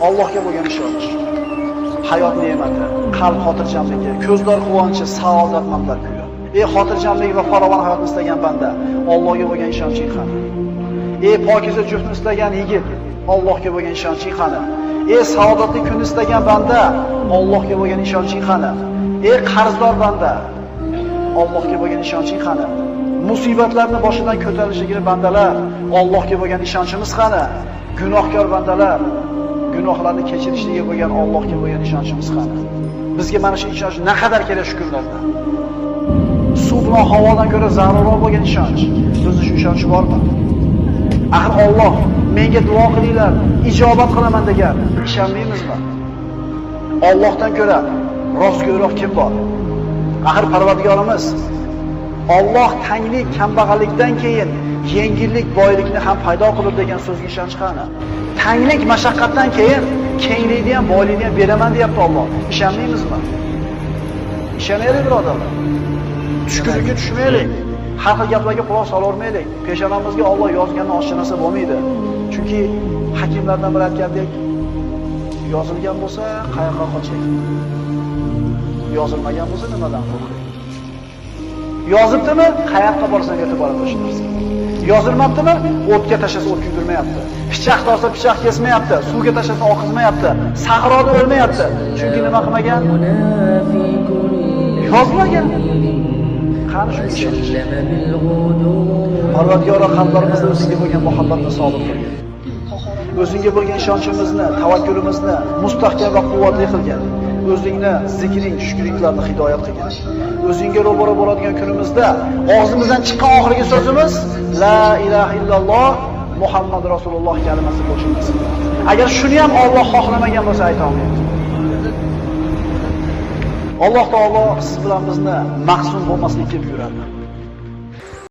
Allohga bo'lgan ishonch, hayot ne'mati, qalb xotirjamligi, ko'zlar quvonchi, saodat manbar kuyi. Xotirjamlik va farovon hayotni istagan banda, Allohga bo'lgan ishonching qani? Pokiza juftni istagan yigit, Allohga bo'lgan ishonching qani? Saodatli kun istagan banda, Allohga bo'lgan ishonching qani? Qarzdor banda, Allohga bo'lgan ishonching qani? Musibatlarni boshidan ko'tarishligini bandalar, Allohga bo'lgan ishonchimiz qani? Gunohkor bandalar, gunohlarni kechirishligi bo'lgan Allohga bo'lgan ishonchimiz qani? Bizga mana shu ishonch naqadar kerak shu kunlarda. Suv bilan havodan ko'ra zarurroq bo'lgan ishonch. Bizda shu ishonch bormi? Axir Alloh menga duo qilinglar, ijobat qilaman degan. Ishonmaymizmi? Allohdan ko'ra rostgo'yroq kim bor? Axir Parvardigorimiz Alloh tanglik, kambag'allikdan keyin yengillik, boylikni ham paydo qilib degan so'zga ishonch qani? Tanglik, mashaqqatdan keyin kenglikni ham, boylikni ham beraman deyapti Alloh. Ishonmaymizmi? Ishonaylik birodarlar. Tushkunlikka tushmaylik. Har xil gaplarga quloq solavermaylik. Peshonamizga Alloh yozganini oshcha narsa bo'lmaydi. Chunki hakimlardan biri aytgandek, yozilgan bo'lsa qayoqqa qoching? Yozilmagan bo'lsa nimadan qo'rqing? Yozibdimi? Qayoqqa borsan yetib borib tashlaysan. Yozilmabdimi? O'tga tashlasa o't kuydirmayapti. Pichoq torsa pichoq kesmayapti. Suvga tashlasa oqizmayapti. Sahroda o'lmayapti. Chunki nima qilmagan? Yozmagan. Qani shu ishonch. Parvardigor qalblarimizda o'ziga bo'lgan muhabbatni sobit qilgin. O'zingga bo'lgan ishonchimizni, tavakkulimizni mustahkam va quvvatli qilgin. O'zingni zikring, shukringlarni hidoyat qilgin. O'zingga ro'baro bo'ladigan kunimizda og'zimizdan chiqqan oxirgi so'zimiz la ilaha illalloh Muhammad Rasululloh kalimasi bo'lsin. Agar shuni ham Alloh xohlamagan bo'lsa ayta olmaymiz. Alloh taolo siz bilan bizni mahzun bo'lmaslikka buyuradi.